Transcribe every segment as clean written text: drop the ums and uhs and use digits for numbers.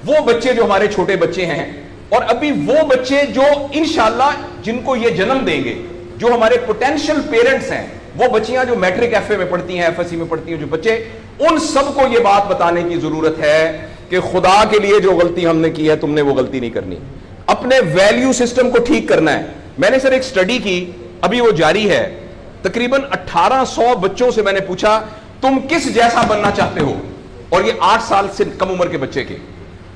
وہ بچے جو ہمارے چھوٹے بچے ہیں اور ابھی وہ بچے جو انشاءاللہ جن کو یہ جنم دیں گے، جو ہمارے پوٹینشل پیرنٹس ہیں، وہ بچیاں جو میٹرک ایف اے میں پڑھتی ہیں، ایف ایس سی میں پڑھتی ہیں، جو بچے، ان سب کو یہ بات بتانے کی ضرورت ہے کہ خدا کے لیے جو غلطی ہم نے کی ہے تم نے وہ غلطی نہیں کرنی. اپنے ویلیو سسٹم کو ٹھیک کرنا ہے. میں نے سر ایک سٹڈی کی، ابھی وہ جاری ہے، تقریباً 1800 بچوں سے میں نے پوچھا تم کس جیسا بننا چاہتے ہو، اور یہ 8 سال سے کم عمر کے بچے کے.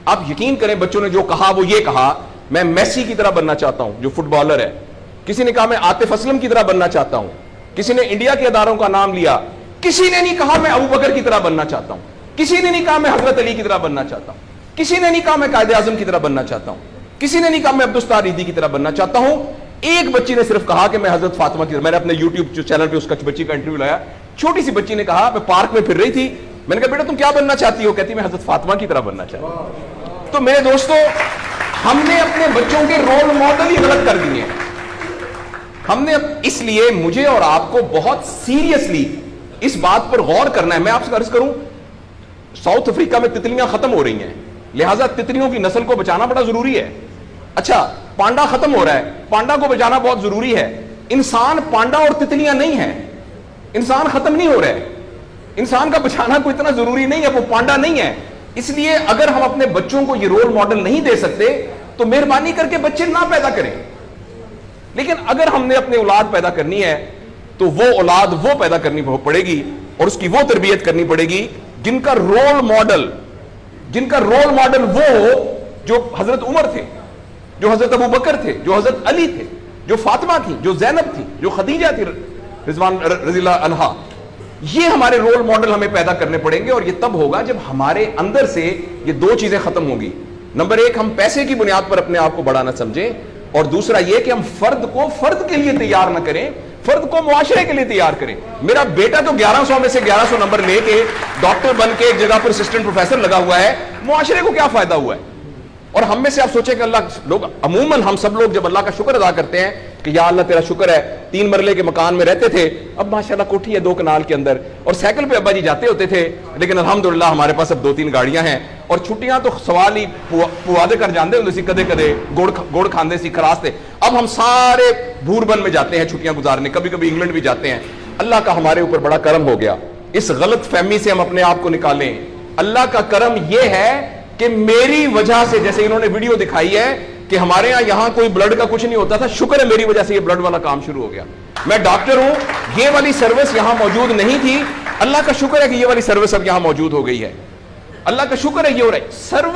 آپ یقین کریں بچوں نے جو کہا وہ یہ کہا میں میسی کی طرح بننا چاہتا ہوں جو فٹ بالر ہے. کسی نے کہا میں عاطف اسلم کی طرح بننا چاہتا ہوں. کسی نے انڈیا کے اداروں کا نام لیا. کسی نے نہیں کہا میں ابو بکر کی طرح بننا چاہتا ہوں. کسی نے نہیں کہا میں حضرت علی کی طرح بننا چاہتا ہوں. کسی نے نہیں کہا میں قائد اعظم کی طرح بننا چاہتا ہوں. کسی نے نہیں کہا میں عبدالستار ایدھی کی طرح بننا چاہتا ہوں. ایک بچی نے صرف کہا کہ میں حضرت فاطمہ کی طرح. میں نے اپنے یوٹیوب چینل پہ اس کا بچی کا انٹرویو لایا. چھوٹی سی بچی نے کہا میں پارک میں پھر رہی تھی، میں نے کہا بیٹا تم کیا بننا چاہتی ہو؟ کہتی میں حضرت فاطمہ کی طرح بننا چاہتی ہوں. تو میرے دوستو، ہم نے اپنے بچوں کے رول ماڈل ہی غلط کر دیے ہیں. ہم نے اس لیے مجھے اور آپ کو بہت سیریسلی اس بات پر غور کرنا ہے. میں آپ سے عرض کروں، ساؤتھ افریقہ میں تتلیاں ختم ہو رہی ہیں، لہٰذا تتلیوں کی نسل کو بچانا بڑا ضروری ہے. اچھا، پانڈا ختم ہو رہا ہے، پانڈا کو بچانا بہت ضروری ہے. انسان پانڈا اور تتلیاں نہیں ہیں. انسان ختم نہیں ہو رہا ہے، انسان کا بچانا کوئی اتنا ضروری نہیں ہے، وہ پانڈا نہیں ہے. اس لیے اگر ہم اپنے بچوں کو یہ رول ماڈل نہیں دے سکتے تو مہربانی کر کے بچے نہ پیدا کریں. لیکن اگر ہم نے اپنی اولاد پیدا کرنی ہے تو وہ اولاد وہ پیدا کرنی پڑے گی اور اس کی وہ تربیت کرنی پڑے گی جن کا رول ماڈل وہ ہو جو حضرت عمر تھے، جو حضرت ابو بکر تھے، جو حضرت علی تھے، جو فاطمہ تھی، جو زینب تھی، جو خدیجہ تھی رضوان رضی اللہ عنہا. یہ ہمارے رول ماڈل ہمیں پیدا کرنے پڑیں گے، اور یہ تب ہوگا جب ہمارے اندر سے یہ دو چیزیں ختم ہوں گی. نمبر ایک، ہم پیسے کی بنیاد پر اپنے آپ کو بڑا نہ سمجھیں، اور دوسرا یہ کہ ہم فرد کو فرد کے لیے تیار نہ کریں، فرد کو معاشرے کے لیے تیار کریں. میرا بیٹا تو 1100 میں سے 1100 نمبر لے کے ڈاکٹر بن کے ایک جگہ پر اسسٹنٹ پروفیسر لگا ہوا ہے، معاشرے کو کیا فائدہ ہوا ہے؟ اور ہم میں سے آپ سوچیں کہ عموماً ہم سب لوگ جب اللہ کا شکر ادا کرتے ہیں کہ یا اللہ تیرا شکر ہے، 3 مرلے کے مکان میں رہتے تھے، اب ماشاءاللہ کوٹھی ہے 2 کنال کے اندر، اور سائیکل پہ ابا جی جاتے ہوتے تھے، لیکن الحمدللہ ہمارے پاس اب 2-3 گاڑیاں ہیں. اور چھٹیاں تو سوال ہی پوادے کر جاندے ہوتے سی، کدے کدے گوڑ کھاندے سی، کھراستے. اب ہم سارے بھوربن میں جاتے ہیں چھٹیاں گزارنے، کبھی کبھی انگلینڈ بھی جاتے ہیں. اللہ کا ہمارے اوپر بڑا کرم ہو گیا. اس غلط فہمی سے ہم اپنے آپ کو نکالیں. اللہ کا کرم یہ ہے کہ میری وجہ سے، جیسے انہوں نے ویڈیو دکھائی ہے کہ ہمارے یہاں کوئی بلڈ کا کچھ نہیں ہوتا تھا، شکر ہے میری وجہ سے یہ بلڈ والا کام شروع ہو گیا. میں ڈاکٹر ہوں، یہ والی سروس یہاں موجود نہیں تھی، اللہ کا شکر ہے کہ یہ والی سروس اب یہاں موجود ہو گئی ہے. اللہ کا شکر ہے یہ ہو رہا ہے. سروس